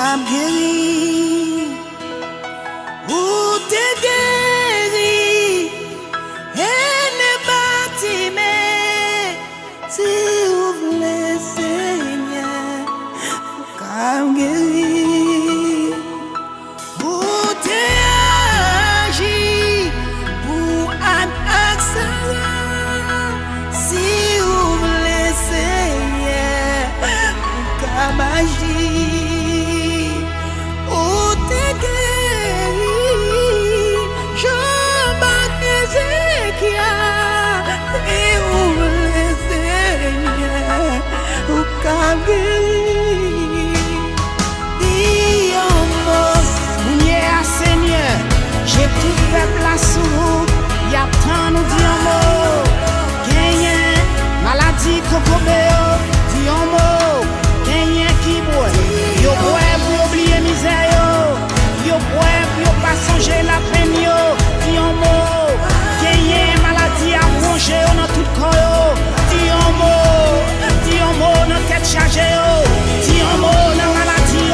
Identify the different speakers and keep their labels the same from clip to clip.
Speaker 1: I'm guéri, où t'es guéri, et ne bâti, mais si vous voulez, Seigneur, I'm guéri, où t'es agi, pour un accent, si vous voulez, Seigneur, I'm agi. J'ai tout peuple à sous, y'a tant nous dit un mot. Gagnez, maladie, cocobéo, dit un mot. Gagnez qui boit, yo boit pour oublier misère, yo boit pour pas songer la peine, yo, dit un mot. Gagnez, maladie à manger dans tout corps, dit un mot dans tête chargée, dit un mot dans maladie,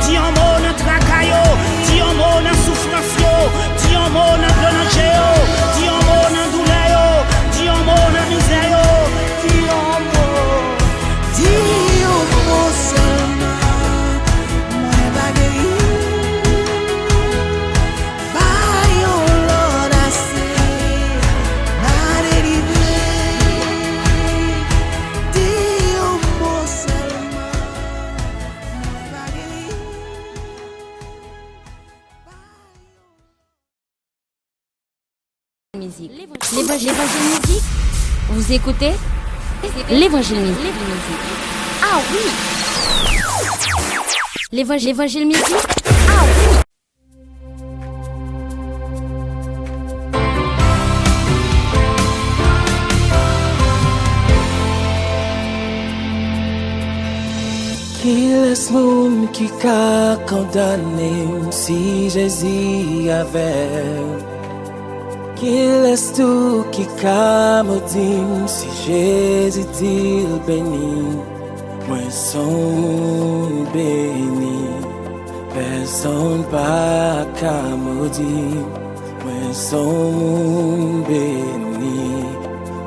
Speaker 1: dit un mot dans tracaille, dit un mot dans souffrance, dis un mot dans danger, dis un mot dans douleur, dis un mot dans misère, dis un mot seulement, moi pas guéri, by your Lord I say, not délivré, dis un mot seulement, moi pas guéri.
Speaker 2: Musique. L'évangile musique. Vous écoutez l'évangile musique. Ah oui. L'évangile musique. Ah oui.
Speaker 3: Qui laisse moun qui ka condamné si Jésus avait. Qui laisse tout qui ka maudit si Jésus dit béni. Moi son béni, personne pas ka maudit. Moi son béni,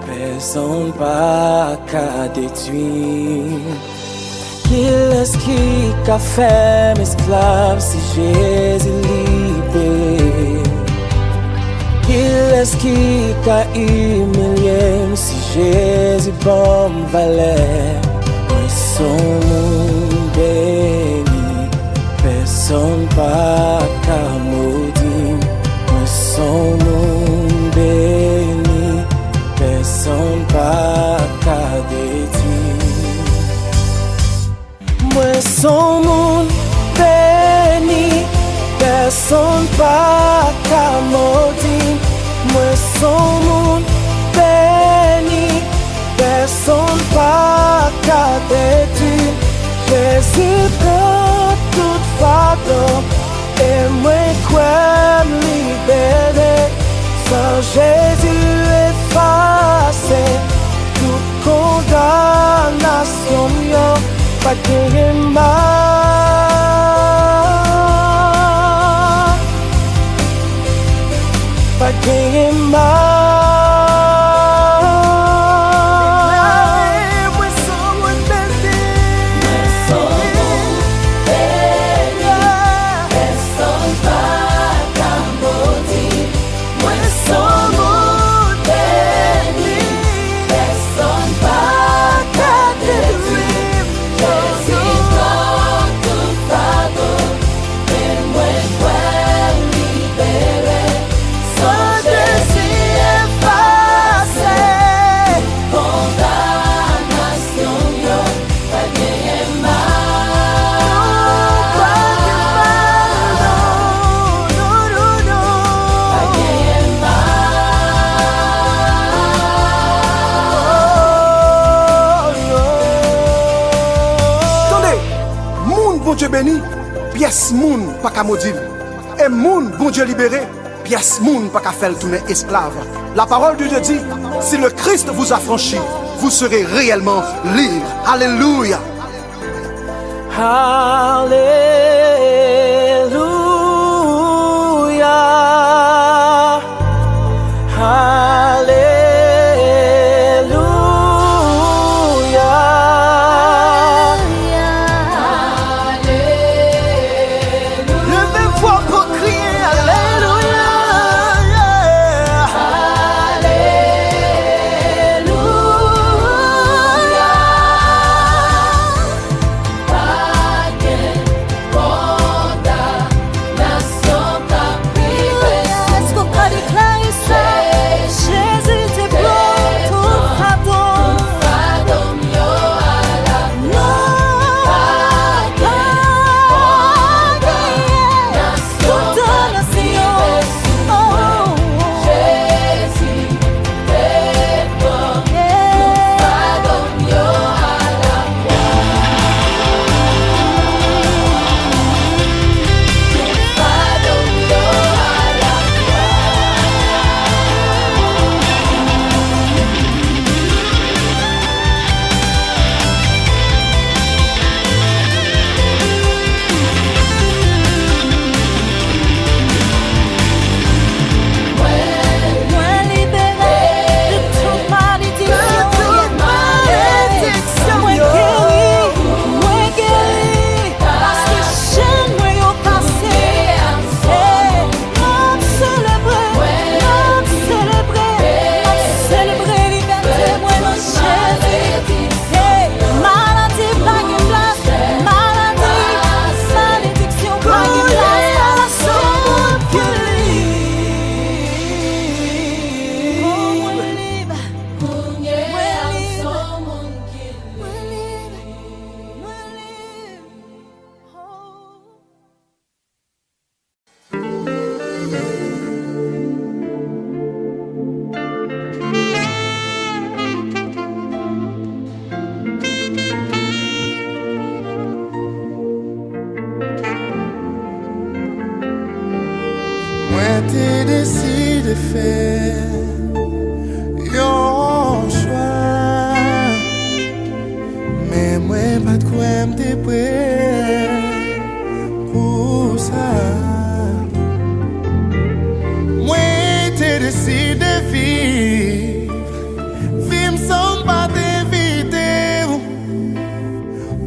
Speaker 3: personne pas ka détruit. Qui laisse qui ka fait esclave si Jésus libéré. Qui laisse qui ka humilié si Jésus bon valet. Moi son béni, personne pas ka maudit. Moi son béni, personne pas ka détruit. Moi son béni, personne pas ka maudit. Moi son béni, personne pas ka détruit. Jésus prend toute fardeau et moi quoi me libérer. Sans Jésus effacé toute condamnation, pas de mal. Pas de mal.
Speaker 4: Dieu béni, pièce moun pas qu'à maudire. Et moun, bon Dieu libéré, pièce moun pas qu'à faire tourner esclave. La parole de Dieu dit, si le Christ vous a franchi, vous serez réellement libre. Alléluia.
Speaker 3: Hallelujah. Levez-vous pour crier Alléluia.
Speaker 2: Est-ce qu'on peut déclarer ça? Jésus te prend tout pardon.
Speaker 3: Moi t'ai décidé faire un choix, mais moi pas de quoi m'te prêt pour ça. Moi t'ai décidé vivre sans pas t'inviter,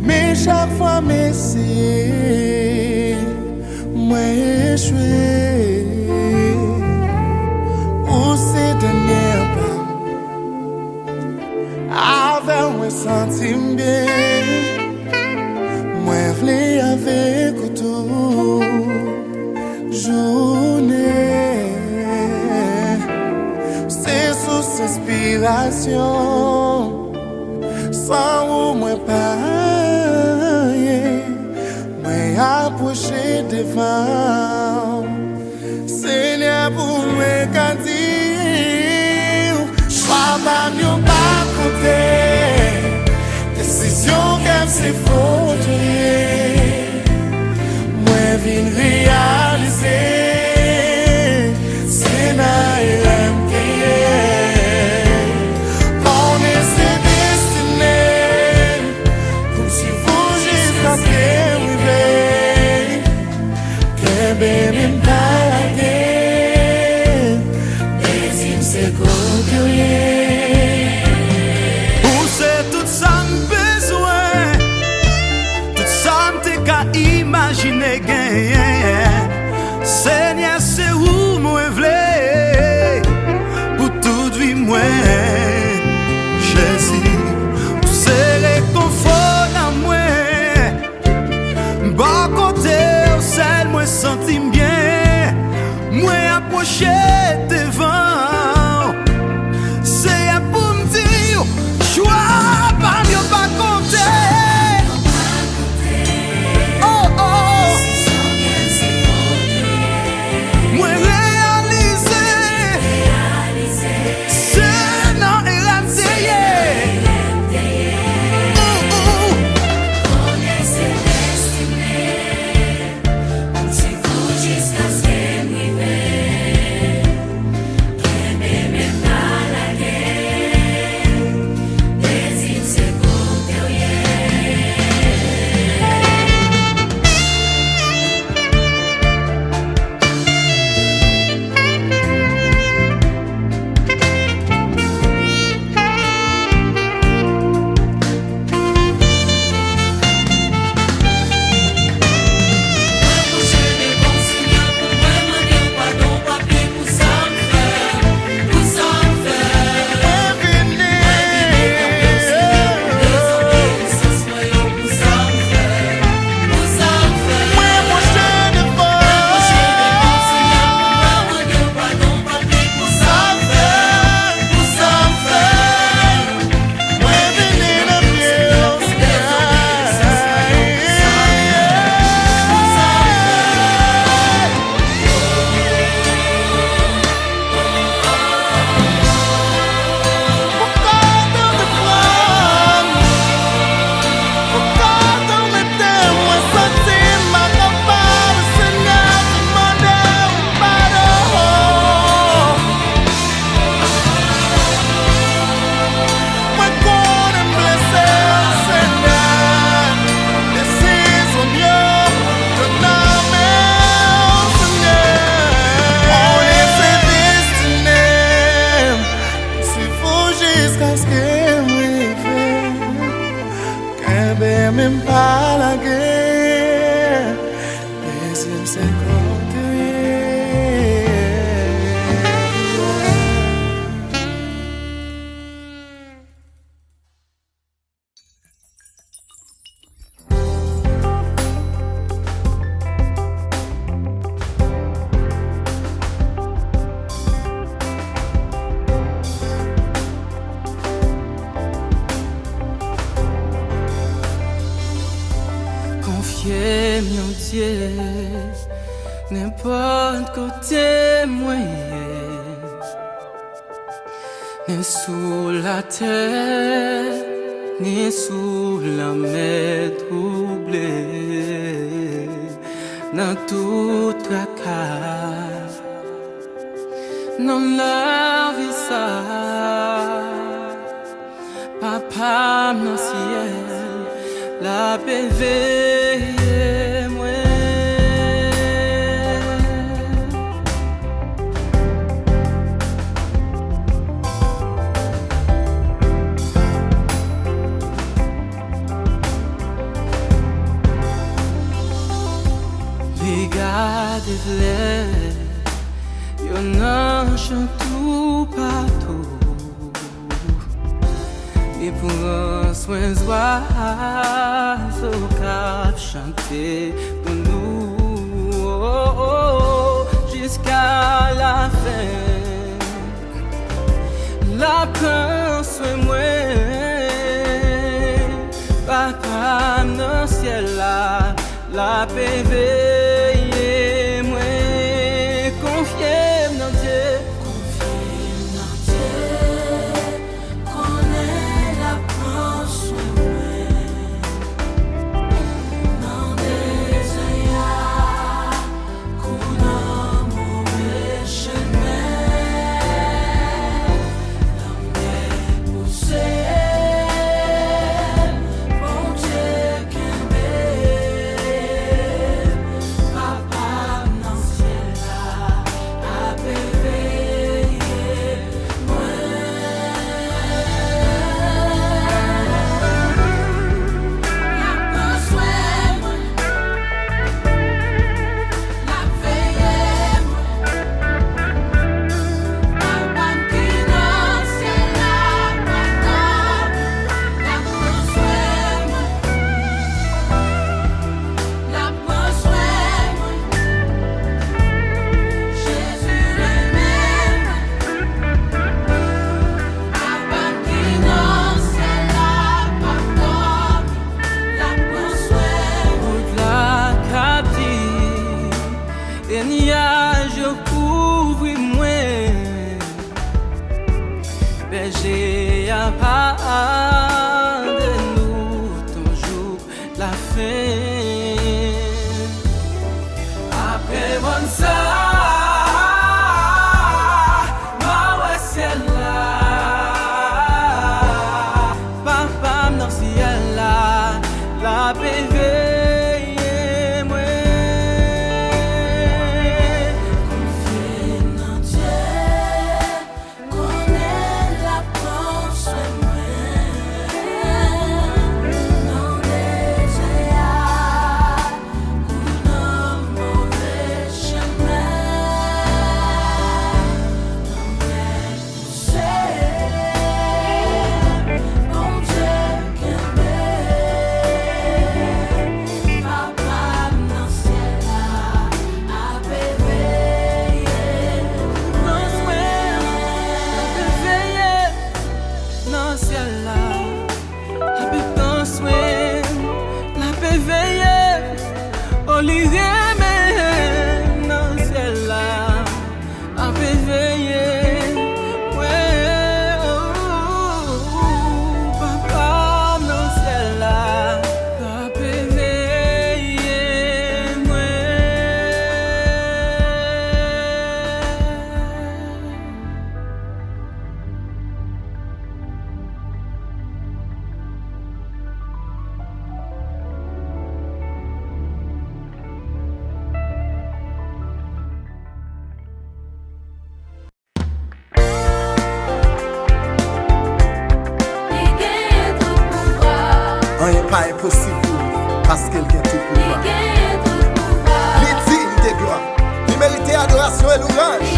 Speaker 3: mais chaque fois m'essayer, moi échoué. Avec moi sentir bien, moi v'lais avec tout journée. C'est sous inspiration, sans où moi pas, moi approcher devant Seigneur pour moi qu'à dire, sois pas mieux pas côté, décision qu'elle s'est faute. Moi viens réaliser, c'est naïf qui est, on est ses destinées, comme si vous jusqu'à ce qu'elle arrive, qu'elle bébé m'parler, mais il s'est coupé. même pas la guerre. Deuxième 51.
Speaker 5: Confier mon Dieu, n'importe côté moyen, ni sous la terre, ni sous la mer troublée, dans tout tracas, dans la vie ça, papa mon ciel. La paix veille moi. Les gars des vlés, y'en a tout partout. Et pour un soin d'oiseaux cap chanter pour nous jusqu'à la fin. La prend soin moi, papa dans ciel là, la paix veille moi, confier dans Dieu. Berger à part de nous toujours la fin. Après bon ça, ma ouais c'est là. Papa non ciel là, la bébé.
Speaker 4: Rien pas impossible.
Speaker 3: parce qu'elle a tout pouvoir. Li digne de gloire, li mérite adoration et louange.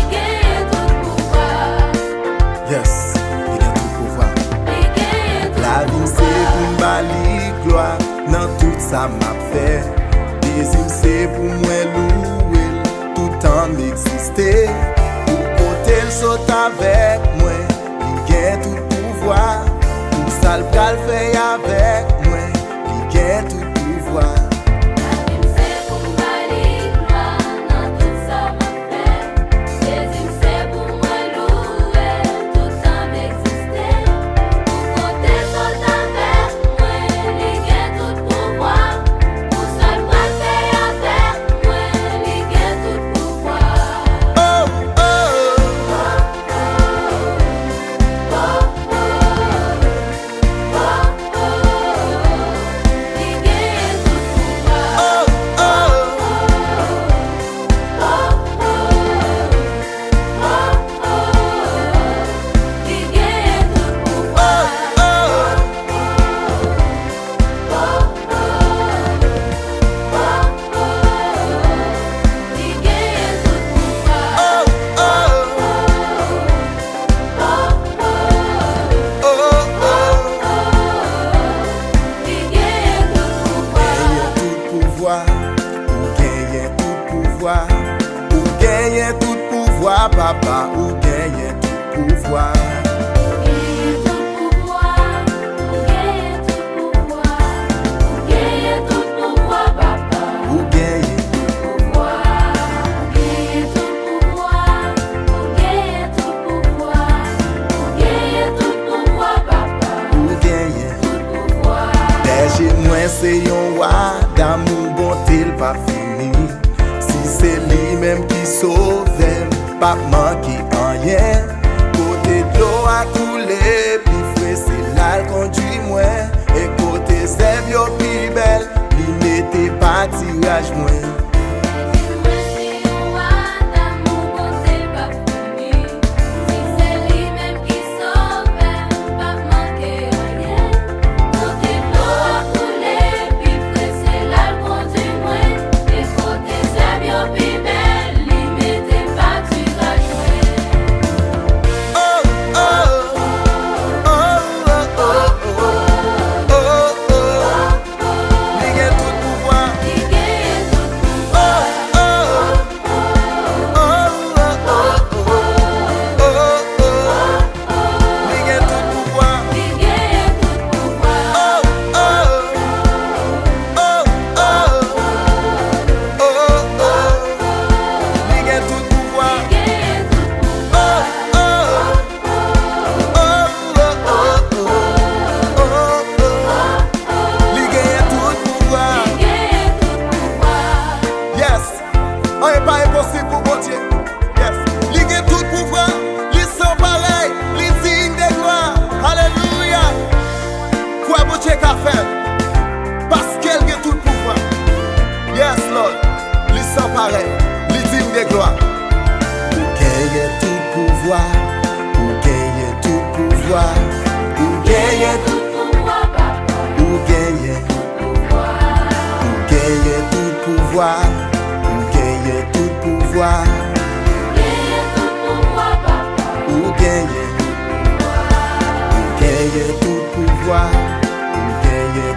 Speaker 3: Yes, il a tout pouvoir. La vie c'est pour m'bali gloire dans tout ça m'a fait. Désir c'est pour moi louer tout temps m'exister. Pour côté le saute avec moi, il a tout pouvoir. Pour ça le pral fait avec moi, il a tout pouvoir. Ou gagne tout pouvoir, papa, ou gagne tout pouvoir. Ou gagne Derrière moi c'est yon roi d'amour, bonté pas fini. C'est lui-même qui sauve, pas manquer en rien. Côté de l'eau a coulé, puis frais c'est là le conduit moi. Et côté c'est bio plus belle, lui mettez pas tirage moi. Parce qu'elle a tout pouvoir. Yes, Lord. Lui sans pareil, lui digne de gloire. Ou gagne tout pouvoir. Ou gagne tout pouvoir. Ou gagne tout pouvoir, papa. Ou gagne tout pouvoir. Ou gagne tout pouvoir. Ou gagne tout pouvoir. Ou gagne tout pouvoir.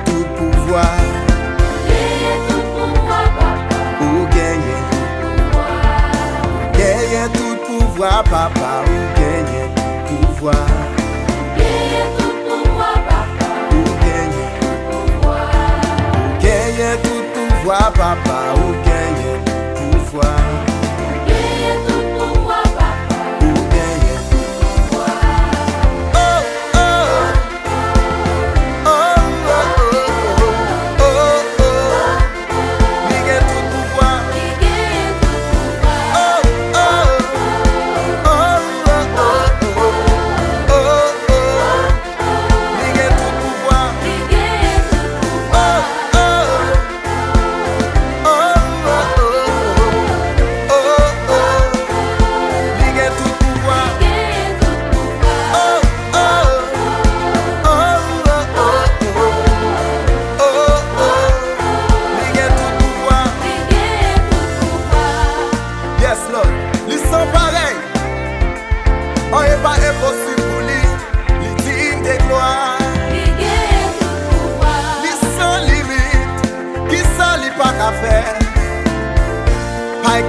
Speaker 3: Tout pouvoir, ou gagner tout pouvoir, papa, ou gagner tout pouvoir, ou gagner tout pouvoir, papa, ou gagner tout pouvoir, ou gagner tout pouvoir. Oh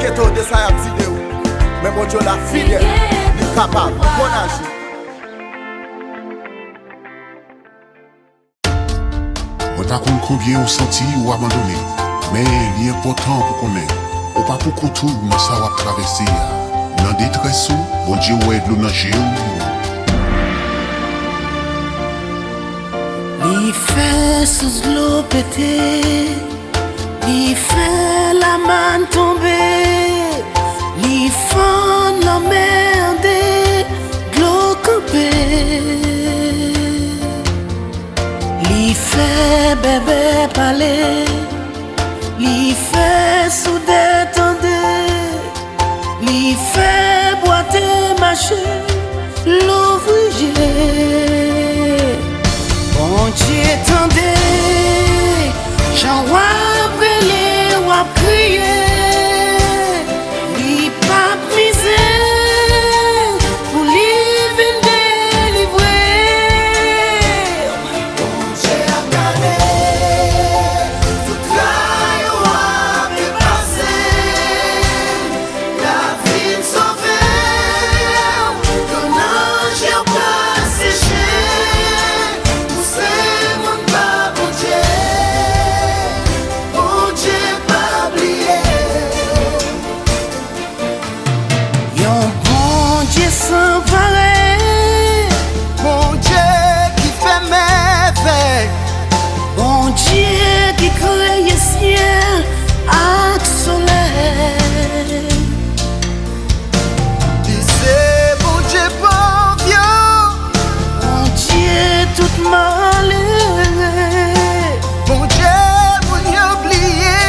Speaker 3: ghetto de ça y a dit de ou. Mais bon Dieu la fidèle, il est capable, bon âge.
Speaker 6: On t'a compris combien on senti ou abandonné. Mais il est important pour qu'on ait. On pas pour qu'on tout, mais ça va traverser. Dans des détresse, bon Dieu, ouais, de l'eau dans géo.
Speaker 1: Li fait sous l'eau pété, li fait la manne tomber, li fond la merde, l'eau coupée. Li fait bébé parler, li fait souder tendre, li fait boiter marcher, l'ouvrier. Bon Dieu tendez, j'en vois brûler, ou crier, li pas misère, pour li venir délivrer. Bon Dieu a gardé, tout travail ou a dépassé, la vie sauvée, ton ange a pas séché. Sans pareil,
Speaker 3: Bon Dieu qui fait merveille,
Speaker 1: bon Dieu qui crée ciel avec soleil.
Speaker 3: c'est bon Dieu bon vieux,
Speaker 1: Bon Dieu tout malheureux.
Speaker 3: bon Dieu pour n'y oublier,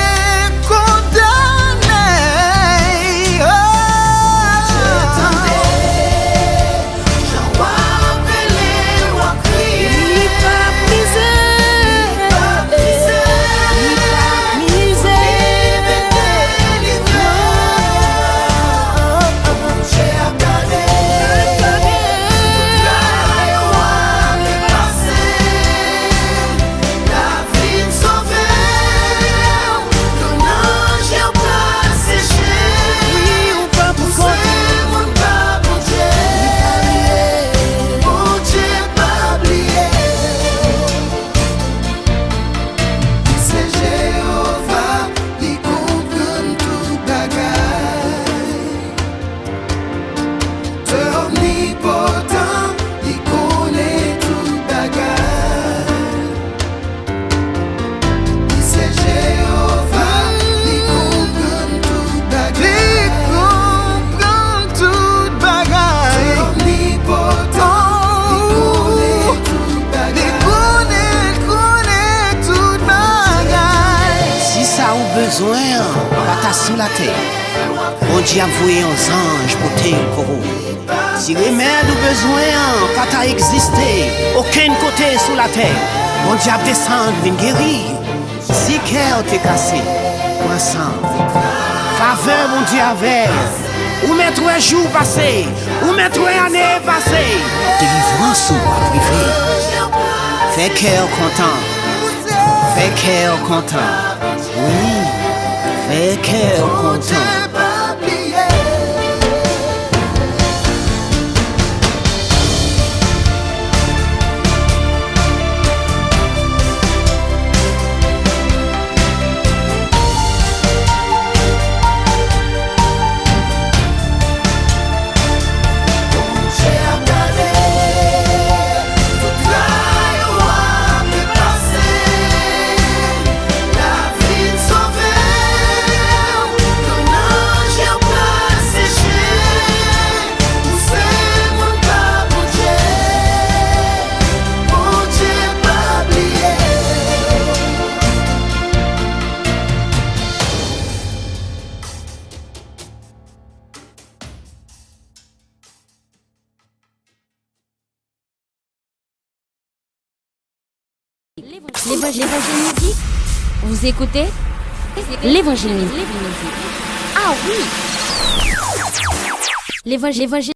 Speaker 3: condamné.
Speaker 1: Besoin, pas sur la terre. Bon Dieu a voué un ange pour te corrompre. Si remède ou besoin, pas t'as existé, aucun côté sur la terre. Bon Dieu a descendu, vient guérir. Si cœur t'est cassé, ensemble. Faveur, bon Dieu avait. Ou mettre un jour passé, ou mettre une année passée. Délivrance ou à privé. Fais cœur content. Fais cœur content. Oui, fais cœur content.
Speaker 7: L'évangile musique. Vous écoutez l'évangile musique. Ah oui. L'évangile.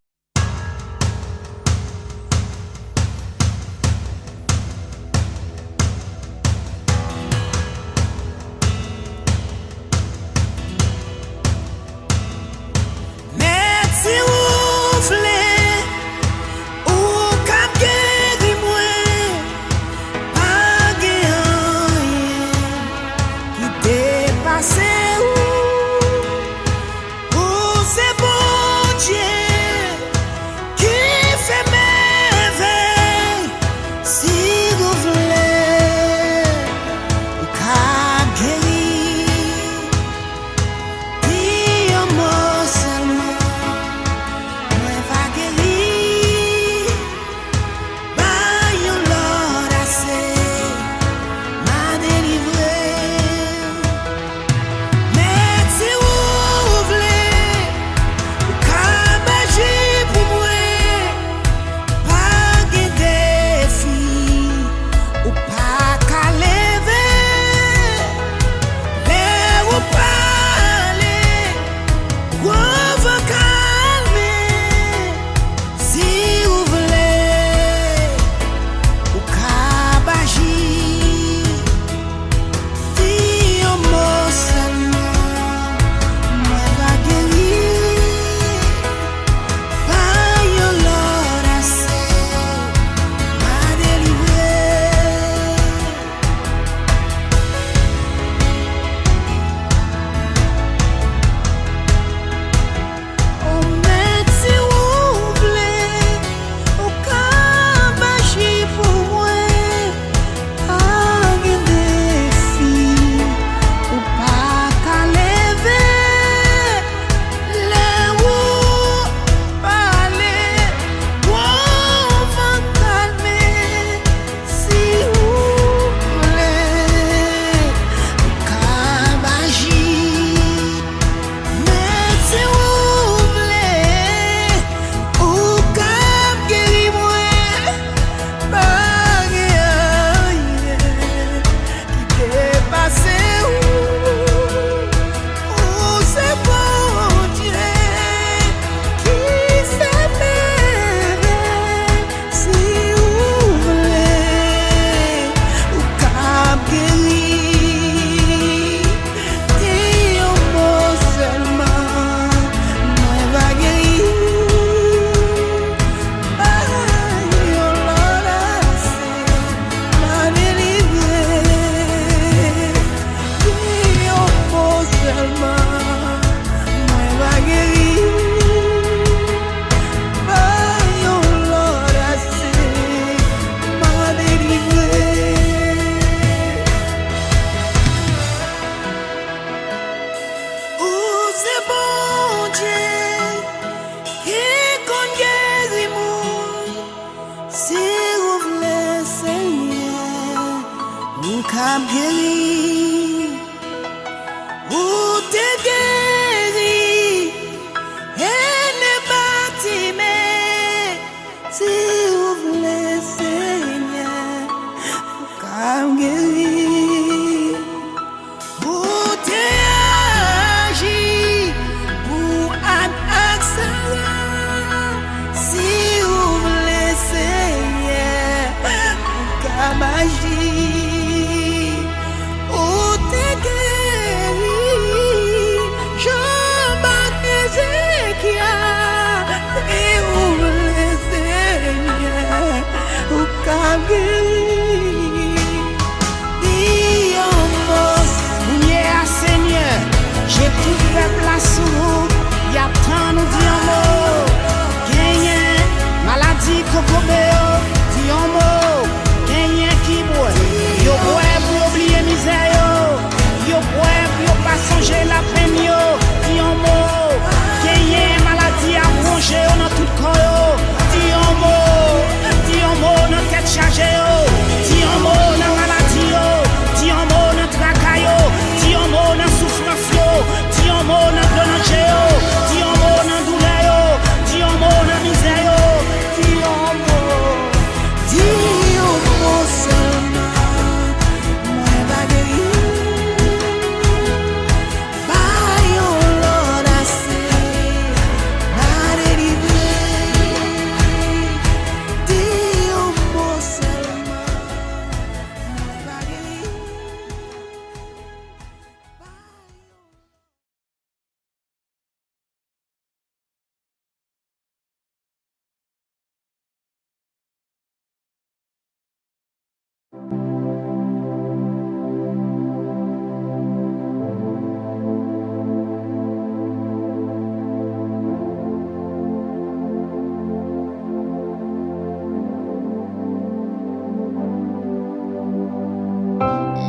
Speaker 1: cap guéri, ou te guéri, et ne bâtime, si vous voulez Seigneur, cap guéri, ou te agi, ou accélérer, si vous voulez Seigneur, cap agir. J'ai tout peuple à sous, y'a tant nous dit un mot, gagne, maladie, cocobéo, dit un mot, gagne qui boit, yo boit pour oublier misère, yo boit pour pas songer la peine, yo, dit un mot, gagne, maladie à ronger dans tout corps, dit un mot, dans tête chargée, dit un mot, dans maladie, dit un mot, dans tracaille, dit un mot, dans souffrance. Dis un mot dans le dis un mot dans douleur, dis un mot dans misère, dis un mot seulement, moi va guérir, by your Lord I say, not délivrer, dis un mot seulement, moi va guérir.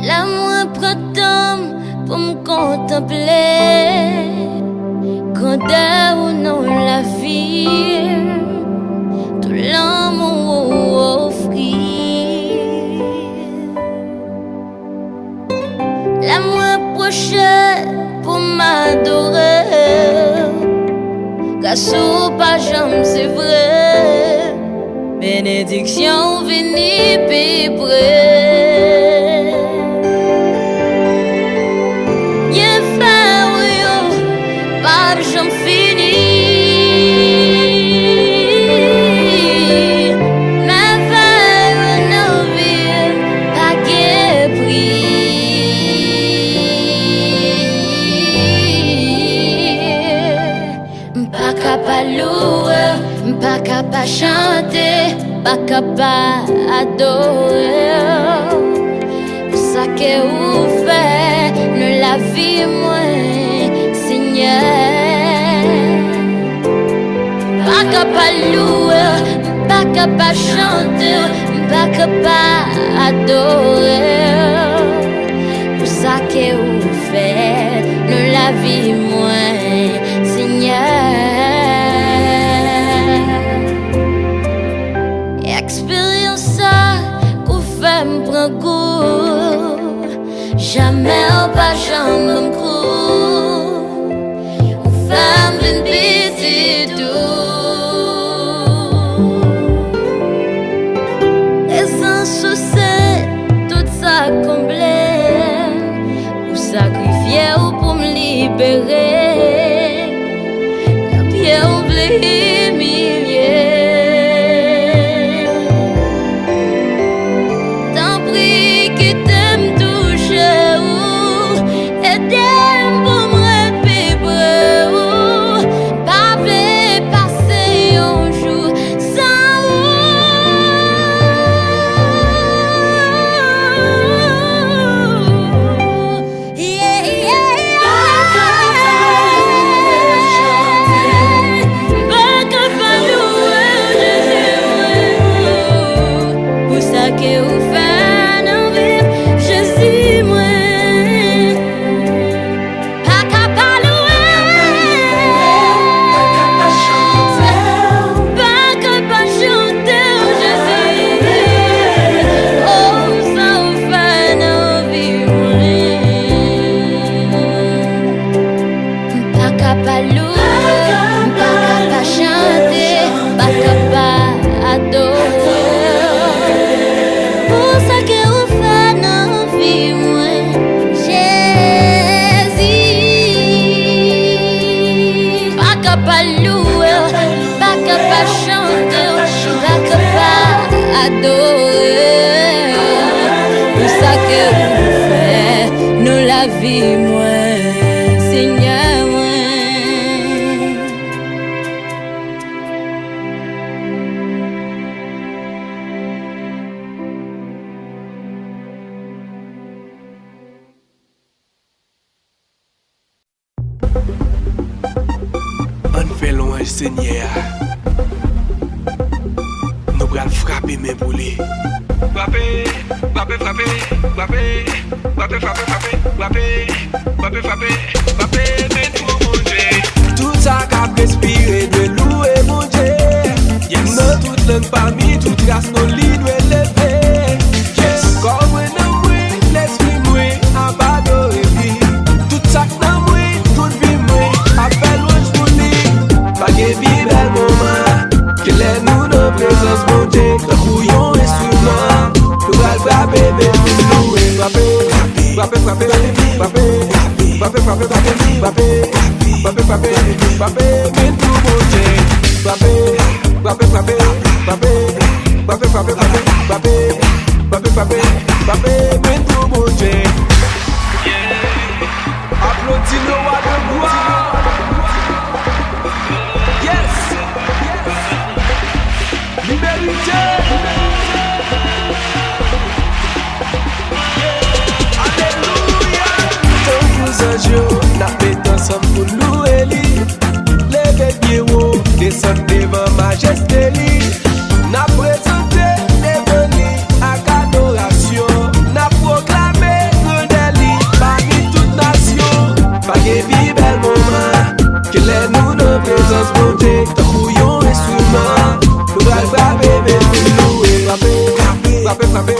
Speaker 7: L'amour prend temps pour me contempler, quand ou non la vie, tout l'amour offrir. L'amour approché pour m'adorer, car sous pas jamais c'est vrai, bénédiction venue puis près. J'en finis, ma veille ne vient pas qu'est pris. Pas capable louer, pas capable chanter, pas capable adorer. Pour ça que vous faites, ne la vie moins, Seigneur. Pas capable louer, pas capable chanter, pas capable adorer. Pour ça que vous faites, nous la vie moins, Seigneur. Expérience ça, qu'on fait me prendre goût, jamais pas jamais me croire. Femme d'une pitié doux, et sans souci, tout ça comblé, pour sacrifier ou pour me libérer, la pierre on voulait humilier. Tant pis qui t'aime toucher ou et t'aime pour me Pour ça que vous faites dans la vie, moi, Jésus. Pas capable de louer, pas capable de chanter, pas capable d'adorer. Pour ça que vous faites dans la vie, moi, Seigneur, moi.
Speaker 8: On fait louange Seigneur. Nous allons frapper mes boulets. Frapper, frapper, frapper, frapper, frapper, frapper, frapper, frapper, frapper, frapper, mais tout mon Dieu. Tout ça qu'a respiré de louer mon Dieu. Yes, non toute langue parmi toute race nos lits doit lever. Yes, comme nous moi, l'esprit moi, abadorer vie. Tout ça dans moi, toute vie moi, appelle louange pour lui. Pas que vie bel moment, que les nous nos présence mon Dieu, que couillon instrument. Nous allons frapper, mais nous louer. Frapper, frapper, frapper, frapper, frapper, frapper, frapper, frapper, frapper, frapper, frapper, mais tout mon Dieu. Frapper, frapper, frapper, frapper, frapper, frapper, frapper, frapper, frapper, frapper, frapper, mais tout mon Dieu. Applaudis le roi de gloire. Yes. Liberté. Alléluia. Tous les anges n'a fait ensemble pour louer lui. Levez pieds haut, descendez devant majesté lui. N'a présenté devant lui avec adoration. N'a proclamé grandeur parmi toutes nations. Pas que vie bel moment, que les nous nos présences montées, tant couillon instrument. Nous allons frapper, mais nous louer. Frapper, frapper, frapper,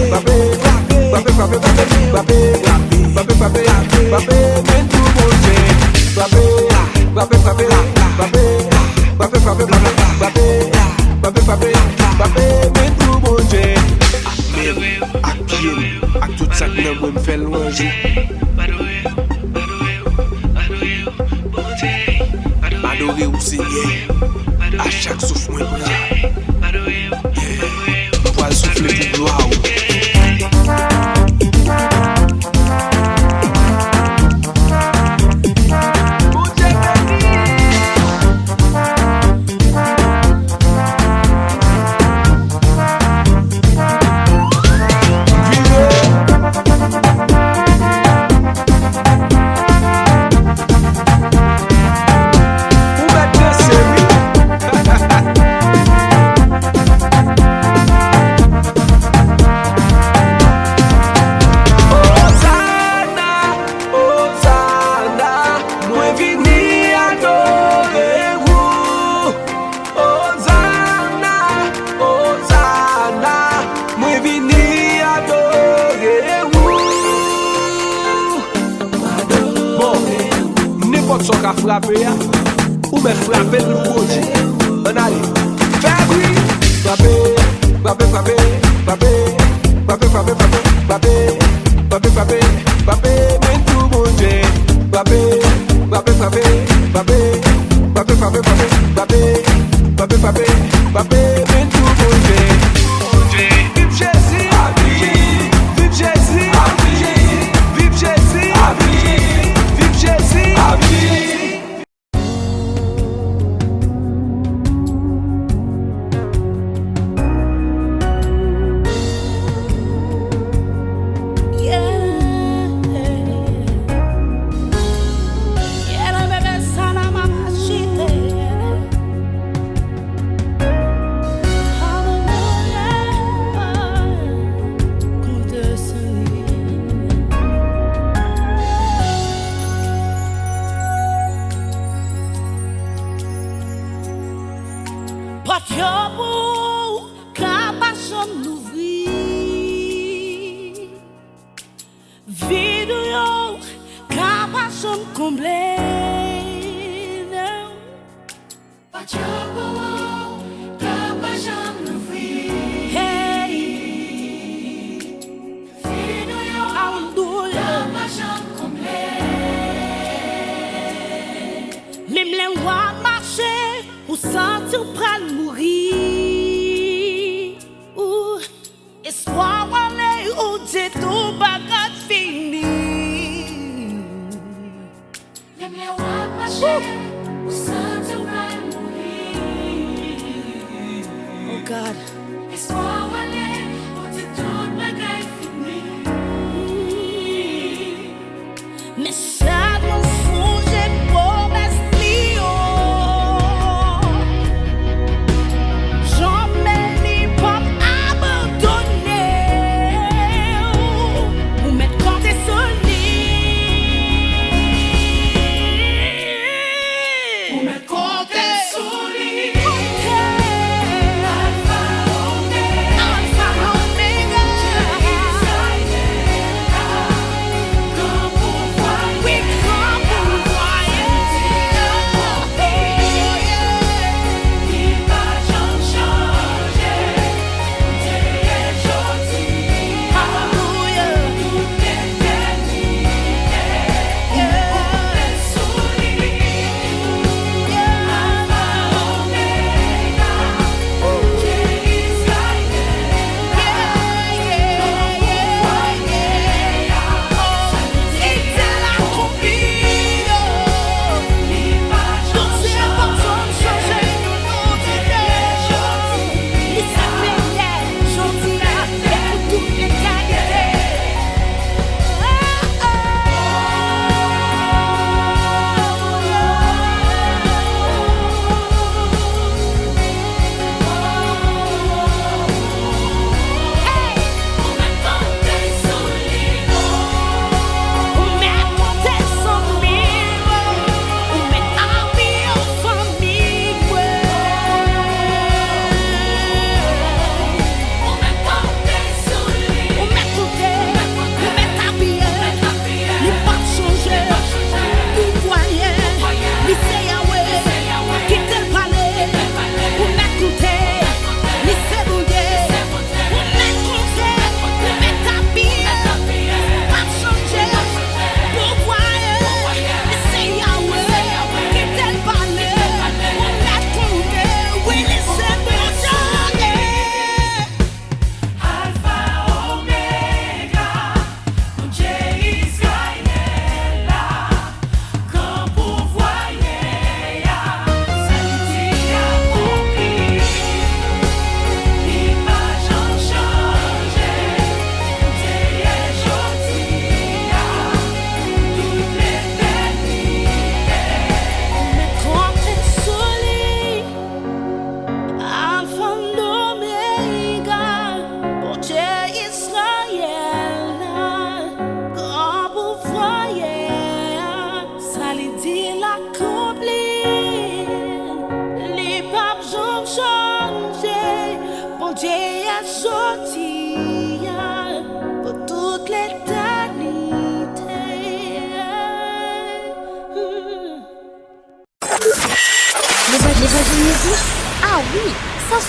Speaker 8: frapper, frapper, frapper, frapper, frapper, frapper, frapper, frapper, mais tout mon Dieu. Frapper, frapper, frapper, frapper, frapper, frapper, frapper, frapper, frapper, frapper, mais tout mon Dieu. Mais à pied, à tout ça que nous me fait louange. Adorer au Seigneur, à chaque souffle moi pour souffler pour gloire. Frapper, ou me frapper le projet. On allait faire bruit. Frapper, frapper, frapper, frapper, frapper, frapper, frapper, frapper, frapper, frapper, mais tout mon Dieu. Frapper, frapper, frapper, frapper, frapper, frapper, frapper, frapper, frapper, frapper, mais tout mon Dieu. Vive Jésus, vive Jésus, vive Jésus, vive Jésus,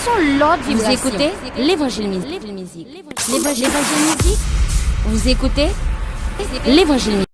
Speaker 7: sont l'autre vibration. Vous écoutez l'Évangile musique. L'Évangile musique. Vous écoutez l'Évangile musique.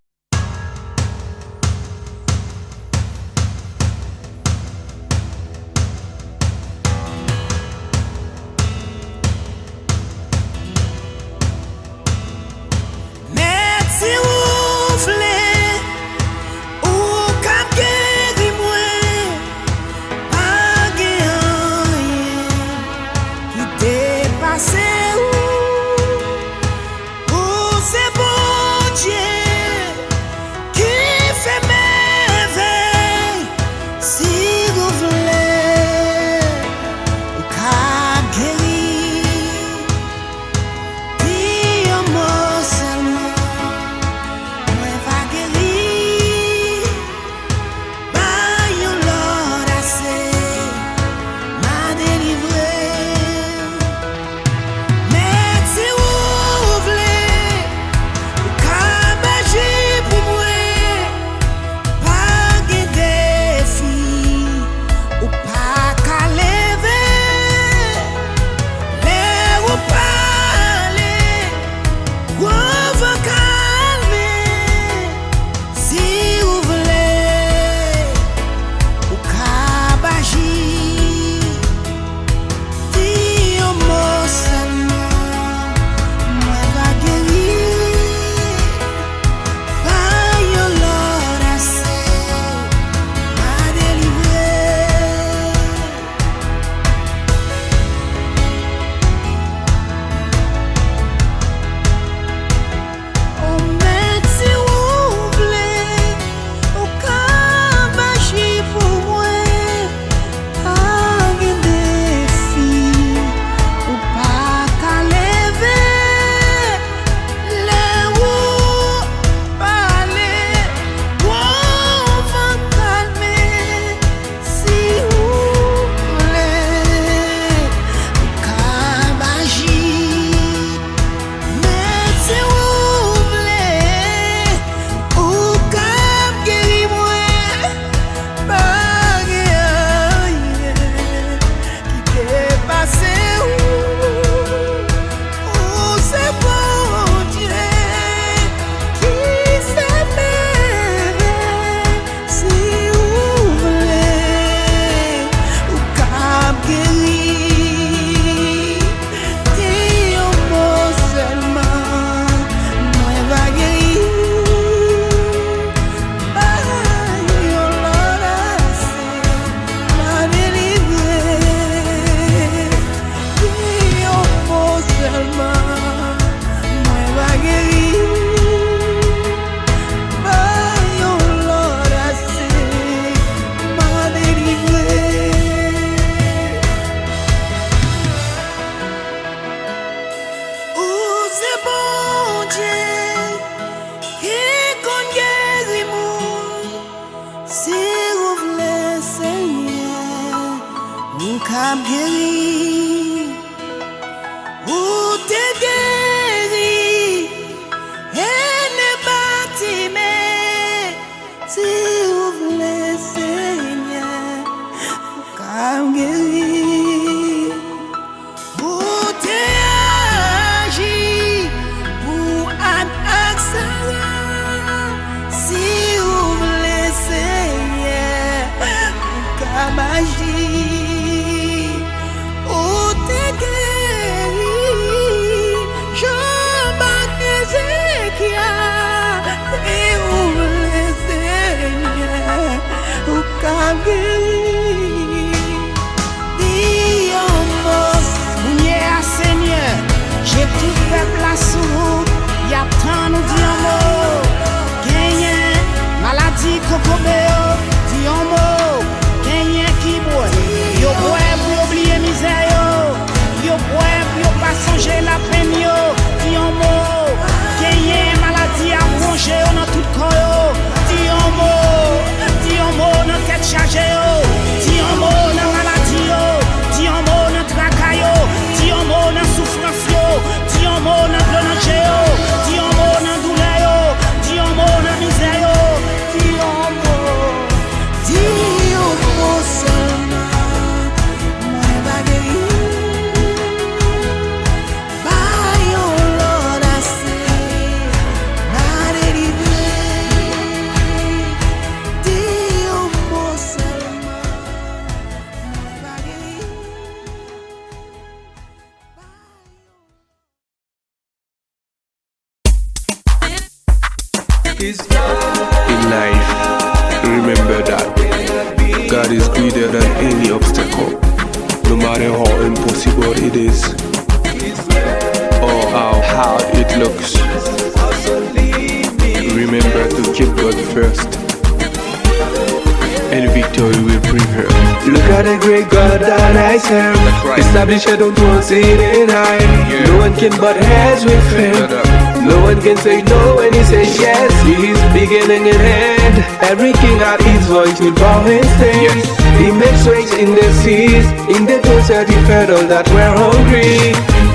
Speaker 8: In life, remember that God is greater than any obstacle, no matter how impossible it is or how hard it looks. Remember to keep God first, and victory will bring her. Look at the great God that I serve. Right. Established on throne sitting high. Yeah. No one can butt heads with him. No one can say no when he says yes. He is beginning and end. Every king at his voice will bow and stand. Yes. He makes waves in the seas. In the desert he fed all that were hungry.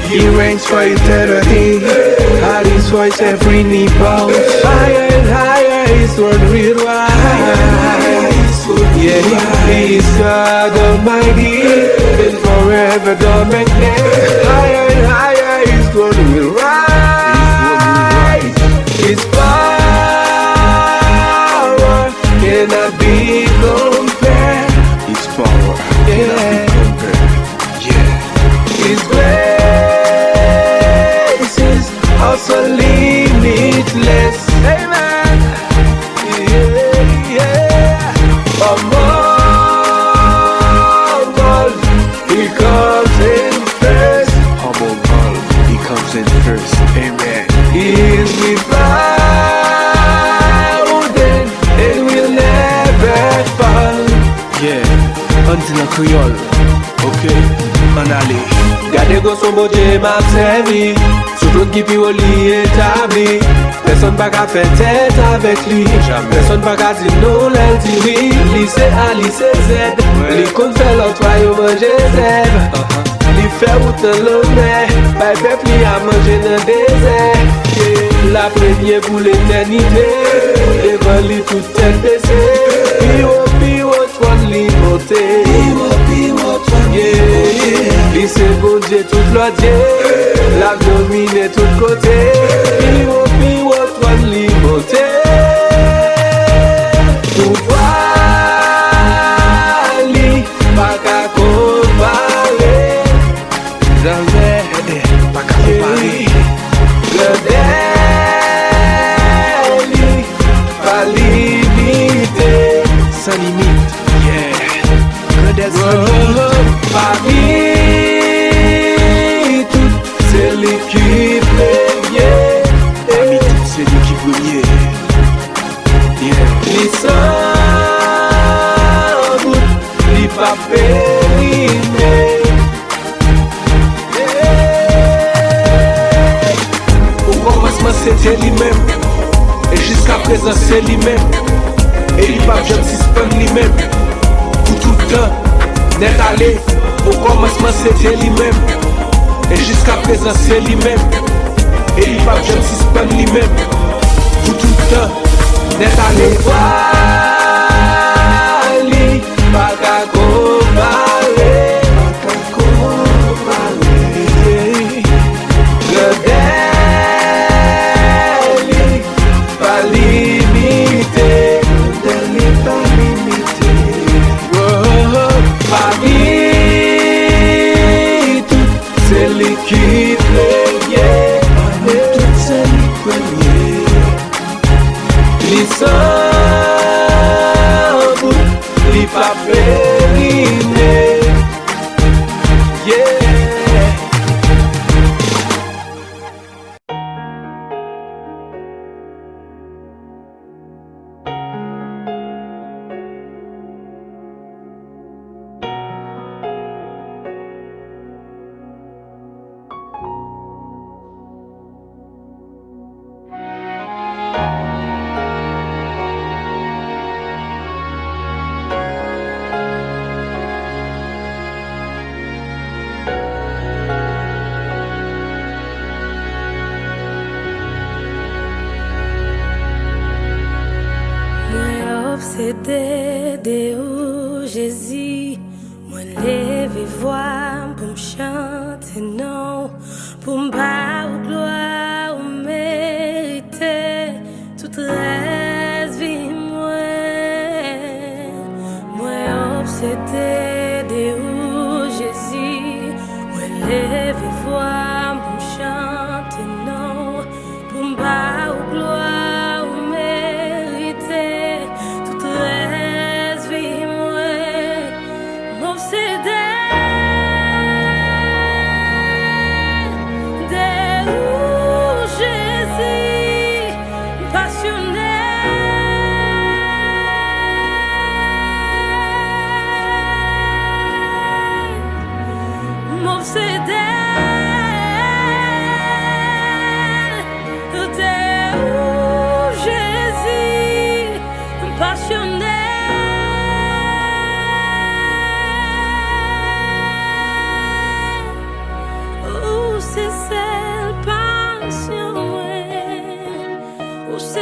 Speaker 8: He reigns for eternity. At his voice every knee bows. Higher and higher his word will rise. Yeah, he is God Almighty, and forever dominant. Higher and higher his word will rise. His power cannot be compared. His power cannot be compared. Yeah. His grace is also limitless. Amen. Among all, he comes in first. Among all, he comes in first. Amen. He is without and will never fall. Yeah, until a Creole. Okay, Manali. Gade go son bon Dieu m'a servi. Sous tout qui pi li établi. Personne pas qu'à faire tête avec lui. Personne pas qu'à dire non, l'intiri. Lycée A, lycée Z. Li kon fait l'autre yo manger zèbre. Li fait route l'honneur. Bay peuple li a manger dans le désert. La première pour l'éternité. Devant li tout tête baissée. Pi haut, toi li monté. Yeah, il c'est bon Dieu tout l'autre Dieu. La domine tout côté. Pi haut, toi li monté. Pouvoir li pas qu'à comparer. Jamais pas qu'à comparer. Le délit pas limité. Sans limite, yeah. Que des parmi toutes, c'est l'équipe première. Parmi toutes, c'est l'équipe première. Yeah. Les sans doute, les pas périmés. Yeah. Au commencement, c'était lui-même. Et jusqu'à présent, c'est lui-même. Et il pas jamais suspendre lui-même. Pour tout le temps. N'est allé, au commencement c'était lui-même. Et jusqu'à présent c'est lui-même. Et il va jamais suspendre lui-même. Pour tout le temps, n'est allé. Wali, pas qu'à comparer. Le délit, pas limité. Parmi toutes, c'est l'équipe première. Parmi toutes, c'est l'équipe première. Les sans doute, les pas périmés. Yeah.
Speaker 2: Obsédé de où Jésus, moi lever voix pour me chanter non, pour me battre gloire ou mériter toute reste vie moi obsédé de où Jésus, moi lever voix pour me chanter non, pour me battre gloire ou mériter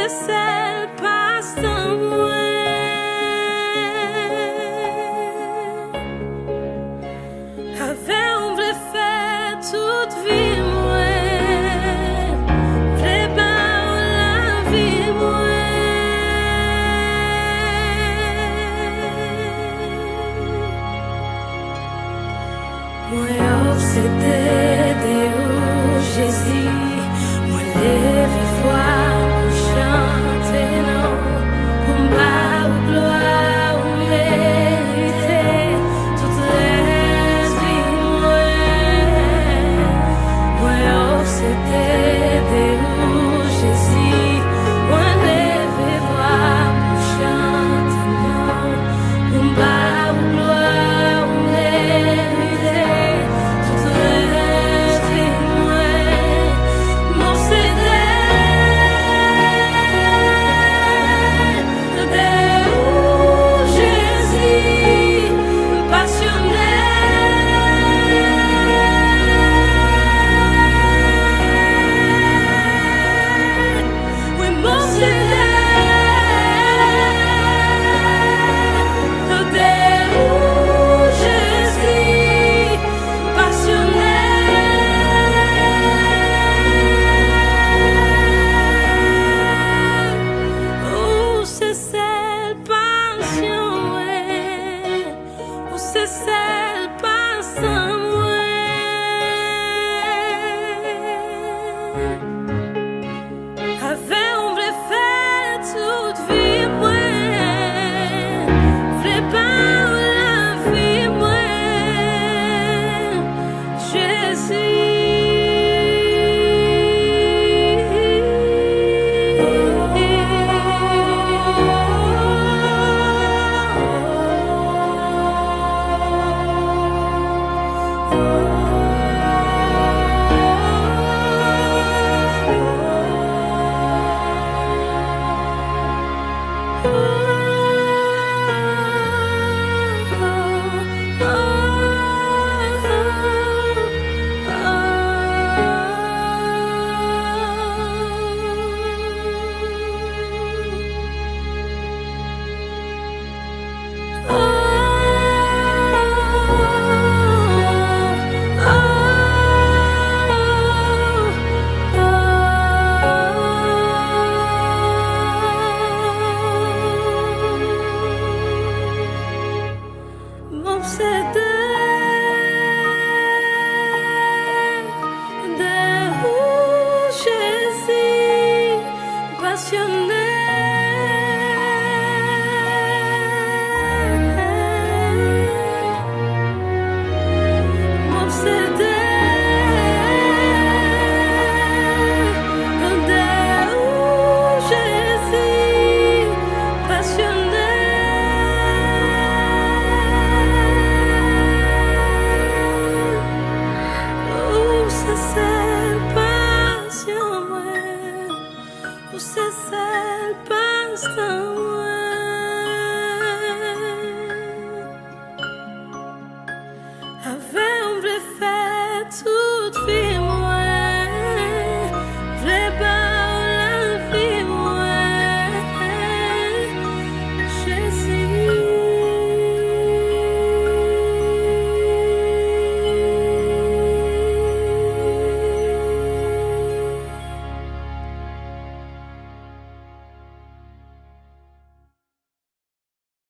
Speaker 2: c'est celle passe en moi. Avec on voulait faire toute vie moi. Voulait pas la vie moi. Moi obsédé de Jésus. Moi lève voir pour chanter non. Pour ma gloire ou mériter toute l'esprit moi. Moi obsédé de Jésus. Moi lève voir pour chanter non. Pour ma gloire ou mériter toute l'esprit moi. Mon Jésus, passionné. Oui, mon Jésus, passionné. Où c'est celle passion, ouais. Où c'est celle passion, ouais. Avec on voulait faire toute vie, ouais. Voulait pas la vie, ouais. Jésus, passionné. Jésus, passionné. Où c'est celle passion, ouais. Où c'est celle passion.